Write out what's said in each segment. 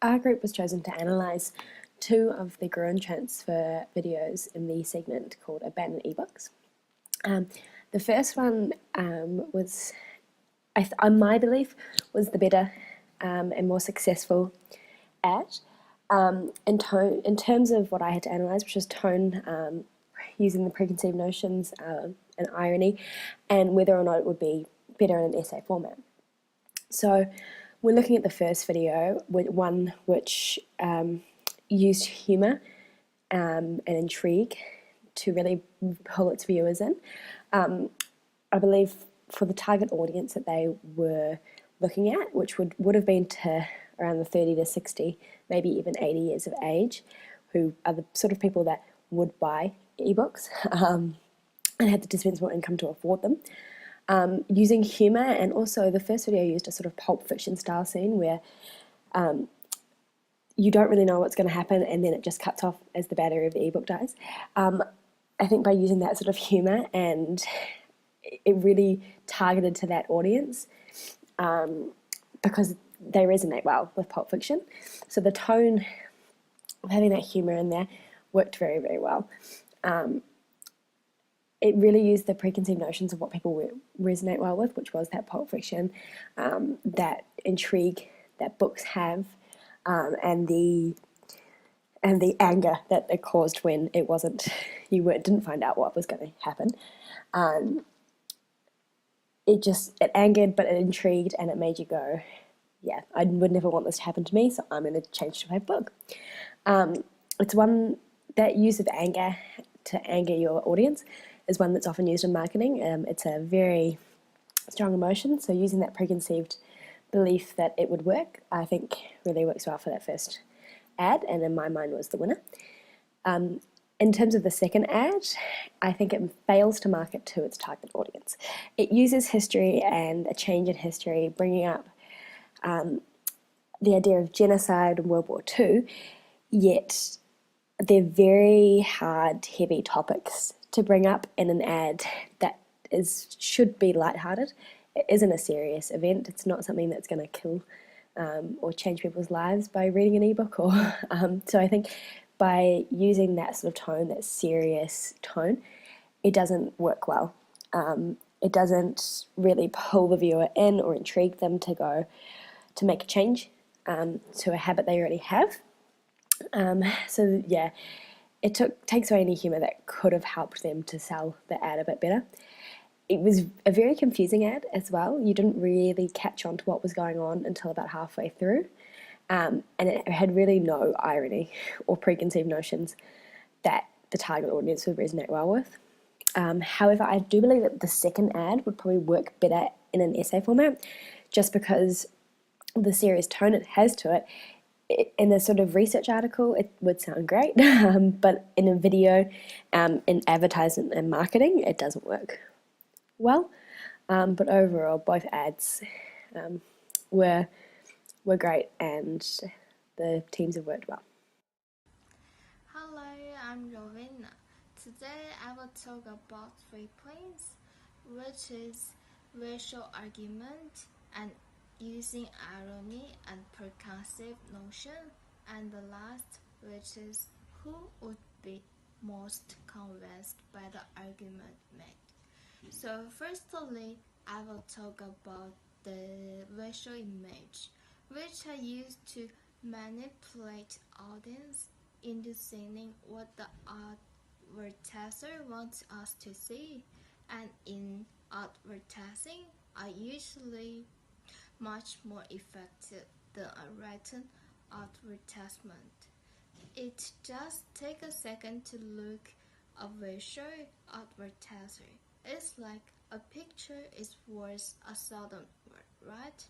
Our group was chosen to analyse two of the Gruen Transfer videos in the segment called Abandoned eBooks. The first one was, my belief, was the better and more successful ad. In terms of what I had to analyse, which was tone, using the preconceived notions and irony, and whether or not it would be better in an essay format. So we're looking at the first video, one which used humour and intrigue to really pull its viewers in. I believe for the target audience that they were looking at, which would have been to around the 30 to 60, maybe even 80 years of age, who are the sort of people that would buy ebooks and had the dispensable income to afford them. Using humour, and also the first video used a sort of Pulp Fiction style scene where you don't really know what's going to happen and then it just cuts off as the battery of the ebook dies. I think by using that sort of humour, and it really targeted to that audience because they resonate well with Pulp Fiction. So the tone of having that humour in there worked very, very well. It really used the preconceived notions of what people resonate well with, which was that Pulp Fiction, that intrigue that books have, and the anger that it caused when it wasn't, didn't find out what was going to happen. It angered, but it intrigued, and it made you go, yeah, I would never want this to happen to me, so I'm going to change to my book. It's one, that use of anger to anger your audience is one that's often used in marketing. It's a very strong emotion, so using that preconceived belief that it would work, I think really works well for that first ad, and in my mind was the winner. In terms of the second ad, I think it fails to market to its target audience. It uses history and a change in history, bringing up the idea of genocide and World War II, yet they're very hard, heavy topics to bring up in an ad that should be lighthearted. It isn't a serious event. It's not something that's going to kill or change people's lives by reading an ebook. So I think by using that sort of tone, that serious tone, it doesn't work well. It doesn't really pull the viewer in or intrigue them to make a change to a habit they already have. So yeah, it takes away any humour that could have helped them to sell the ad a bit better. It was a very confusing ad as well. You didn't really catch on to what was going on until about halfway through. And it had really no irony or preconceived notions that the target audience would resonate well with. However, I do believe that the second ad would probably work better in an essay format, just because the serious tone it has to it. In a sort of research article, it would sound great, but in a video, in advertisement and marketing, it doesn't work well. But overall, both ads were great, and the teams have worked well. Hello, I'm Rowena. Today I will talk about 3 points, which is racial argument and using irony and preconceived notion, and the last, which is who would be most convinced by the argument made. So firstly, I will talk about the racial image, which I use to manipulate audience into seeing what the advertiser wants us to see. And in advertising are usually much more effective than a written advertisement. It just takes a second to look a visual advertiser. It's like a picture is worth 1,000 words, right?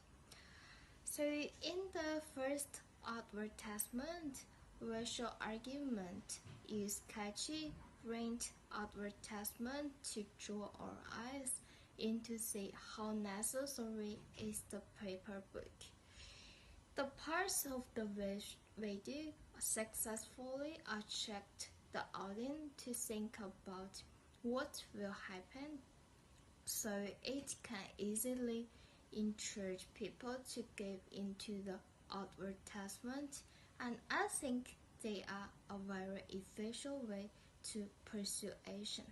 So in the first advertisement, racial argument is catchy, print advertisement to draw our eyes into see how necessary is the paper book. The parts of the video successfully attract the audience to think about what will happen, so it can easily encourage people to get into the advertisement, and I think they are a very efficient way to persuasion.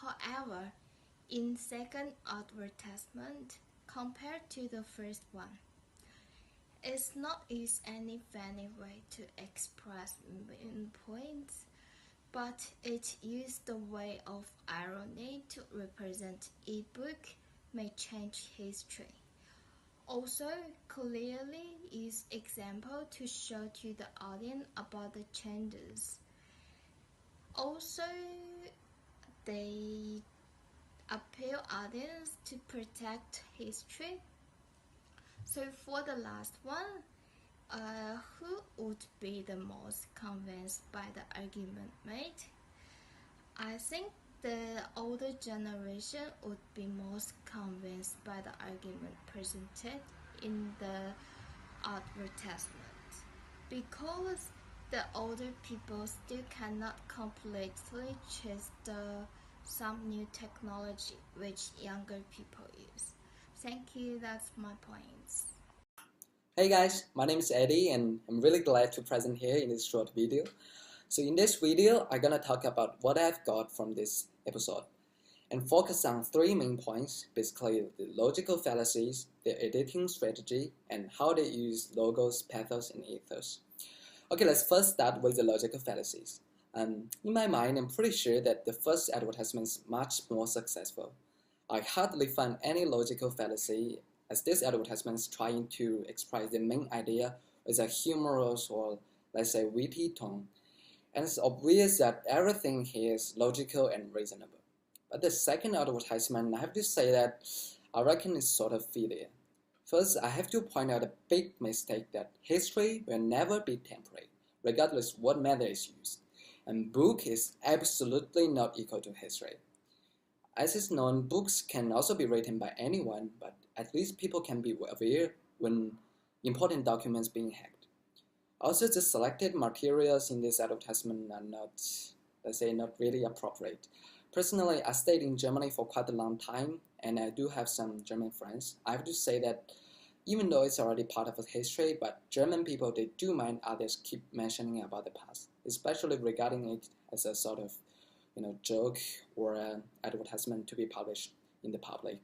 However, in second advertisement, compared to the first one, it's not used any funny way to express main points, but it used the way of irony to represent ebook may change history. Also, clearly use example to show to the audience about the changes. Also, they appeal audience to protect history. So for the last one, who would be the most convinced by the argument made? I think the older generation would be most convinced by the argument presented in the advertisement, because the older people still cannot completely choose some new technology which younger people use. Thank you, that's my points. Hey guys, my name is Eddie and I'm really glad to present here in this short video. So in this video, I'm gonna talk about what I've got from this episode and focus on three main points, basically the logical fallacies, their editing strategy, and how they use logos, pathos, and ethos. Okay, let's first start with the logical fallacies. In my mind, I'm pretty sure that the first advertisement is much more successful. I hardly find any logical fallacy, as this advertisement is trying to express the main idea with a humorous or, let's say, witty tone. And it's obvious that everything here is logical and reasonable. But the second advertisement, I have to say that I reckon is sort of failure. First, I have to point out a big mistake that history will never be temporary, regardless what method is used. And book is absolutely not equal to history. As is known, books can also be written by anyone, but at least people can be aware when important documents being hacked. Also, the selected materials in this advertisement are not, let's say, not really appropriate. Personally, I stayed in Germany for quite a long time, and I do have some German friends. I have to say that even though it's already part of history, but German people, they do mind others keep mentioning about the past, especially regarding it as a sort of, joke or an advertisement to be published in the public.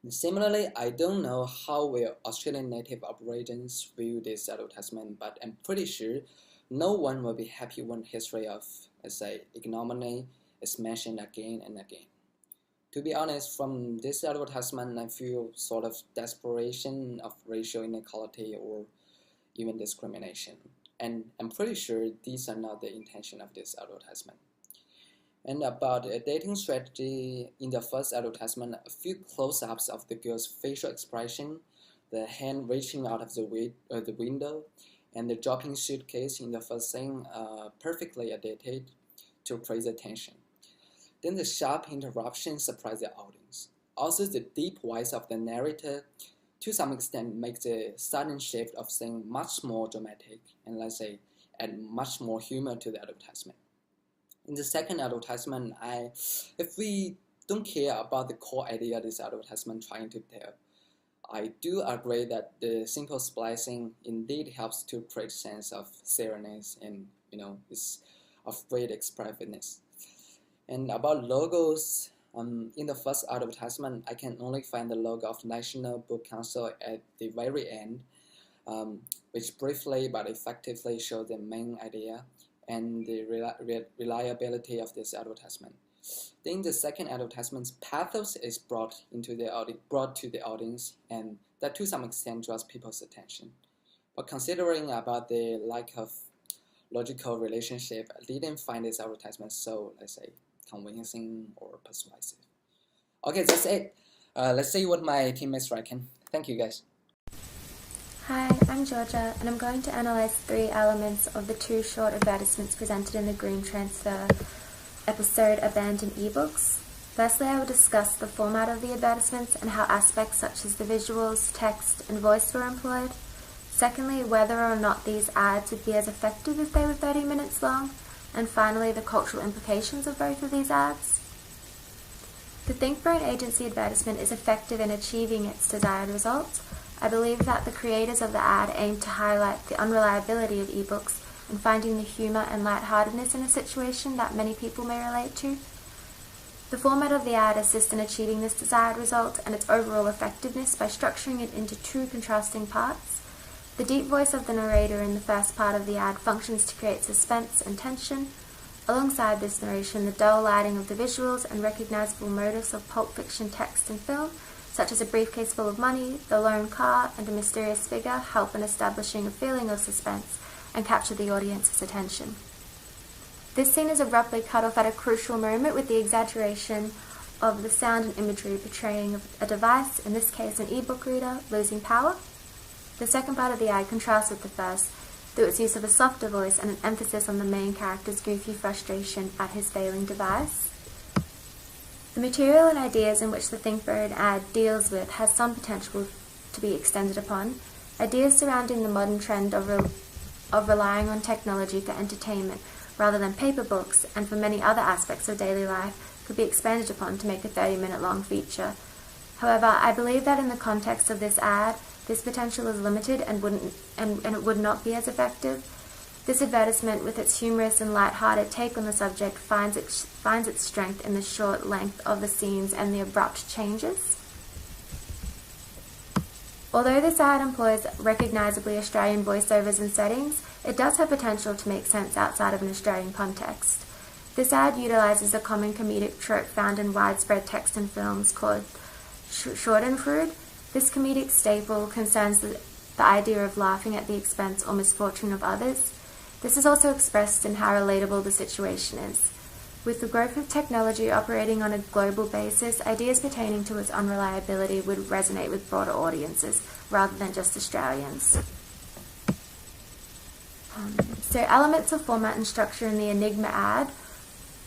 And similarly, I don't know how will Australian native Aborigines view this advertisement, but I'm pretty sure no one will be happy when history of, let's say, ignominy is mentioned again and again. To be honest, from this advertisement, I feel sort of desperation of racial inequality or even discrimination. And I'm pretty sure these are not the intention of this advertisement. And about a dating strategy, in the first advertisement, a few close-ups of the girl's facial expression, the hand reaching out of the window, and the dropping suitcase in the first scene perfectly edited to raise attention. Then the sharp interruption surprised the audience. Also, the deep voice of the narrator, to some extent, makes the sudden shift of scene much more dramatic and, let's say, add much more humor to the advertisement. In the second advertisement, if we don't care about the core idea this advertisement trying to tell, I do agree that the simple splicing indeed helps to create a sense of serious and is of great expressiveness. And about logos, in the first advertisement, I can only find the logo of National Book Council at the very end, which briefly but effectively shows the main idea and the reliability of this advertisement. Then the second advertisement's pathos is brought to the audience, and that to some extent draws people's attention. But considering about the lack of logical relationship, I didn't find this advertisement so, let's say, convincing or persuasive. Okay, that's it. Let's see what my teammates reckon. Thank you, guys. Hi, I'm Georgia, and I'm going to analyse 3 elements of the 2 short advertisements presented in the Gruen Transfer episode Abandoned eBooks. Firstly, I will discuss the format of the advertisements and how aspects such as the visuals, text, and voice were employed. Secondly, whether or not these ads would be as effective if they were 30 minutes long. And finally, the cultural implications of both of these ads. The Think Brain Agency advertisement is effective in achieving its desired results. I believe that the creators of the ad aimed to highlight the unreliability of ebooks and finding the humour and lightheartedness in a situation that many people may relate to. The format of the ad assists in achieving this desired result and its overall effectiveness by structuring it into two contrasting parts. The deep voice of the narrator in the first part of the ad functions to create suspense and tension. Alongside this narration, the dull lighting of the visuals and recognizable motifs of pulp fiction text and film, such as a briefcase full of money, the lone car, and a mysterious figure, help in establishing a feeling of suspense and capture the audience's attention. This scene is abruptly cut off at a crucial moment with the exaggeration of the sound and imagery portraying a device, in this case an ebook reader, losing power. The second part of the ad contrasts with the first through its use of a softer voice and an emphasis on the main character's goofy frustration at his failing device. The material and ideas in which the ThinkBird ad deals with has some potential to be extended upon. Ideas surrounding the modern trend of relying on technology for entertainment rather than paper books, and for many other aspects of daily life, could be expanded upon to make a 30-minute long feature. However, I believe that in the context of this ad, this potential is limited and it would not be as effective. This advertisement, with its humorous and light-hearted take on the subject, finds its strength in the short length of the scenes and the abrupt changes. Although this ad employs recognizably Australian voiceovers and settings, it does have potential to make sense outside of an Australian context. This ad utilizes a common comedic trope found in widespread text and films called Schadenfreude. This comedic staple concerns the idea of laughing at the expense or misfortune of others. This is also expressed in how relatable the situation is. With the growth of technology operating on a global basis, ideas pertaining to its unreliability would resonate with broader audiences rather than just Australians. So elements of format and structure in the Enigma ad,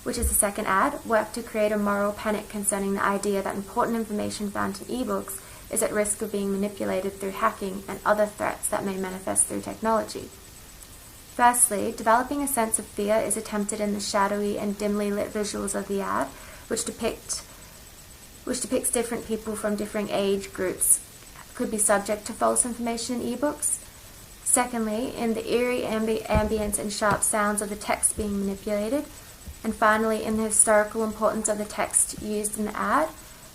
which is the second ad, work to create a moral panic concerning the idea that important information found in ebooks is at risk of being manipulated through hacking and other threats that may manifest through technology. Firstly, developing a sense of fear is attempted in the shadowy and dimly lit visuals of the ad, which depicts different people from differing age groups could be subject to false information in ebooks. Secondly, in the eerie ambience and sharp sounds of the text being manipulated. And finally, in the historical importance of the text used in the ad.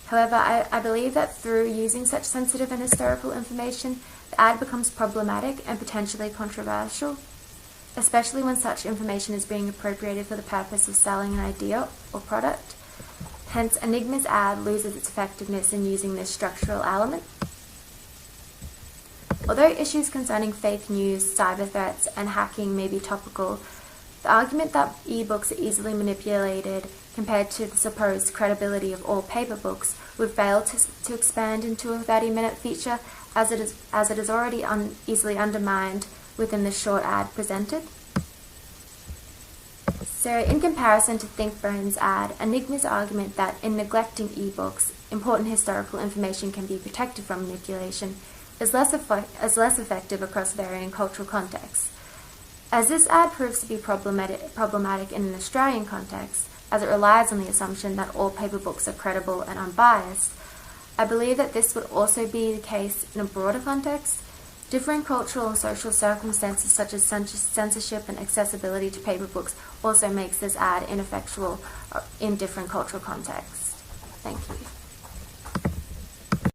However, I believe that through using such sensitive and historical information, the ad becomes problematic and potentially controversial, especially when such information is being appropriated for the purpose of selling an idea or product. Hence, Enigma's ad loses its effectiveness in using this structural element. Although issues concerning fake news, cyber threats, and hacking may be topical, the argument that ebooks are easily manipulated compared to the supposed credibility of all paper books would fail to expand into a 30-minute feature, as it is already easily undermined within the short ad presented. So, in comparison to ThinkBurn's ad, Enigma's argument that in neglecting ebooks, important historical information can be protected from manipulation is less effective across varying cultural contexts. As this ad proves to be problematic in an Australian context, as it relies on the assumption that all paper books are credible and unbiased, I believe that this would also be the case in a broader context. Differing cultural and social circumstances such as censorship and accessibility to paper books also makes this ad ineffectual in different cultural contexts. Thank you.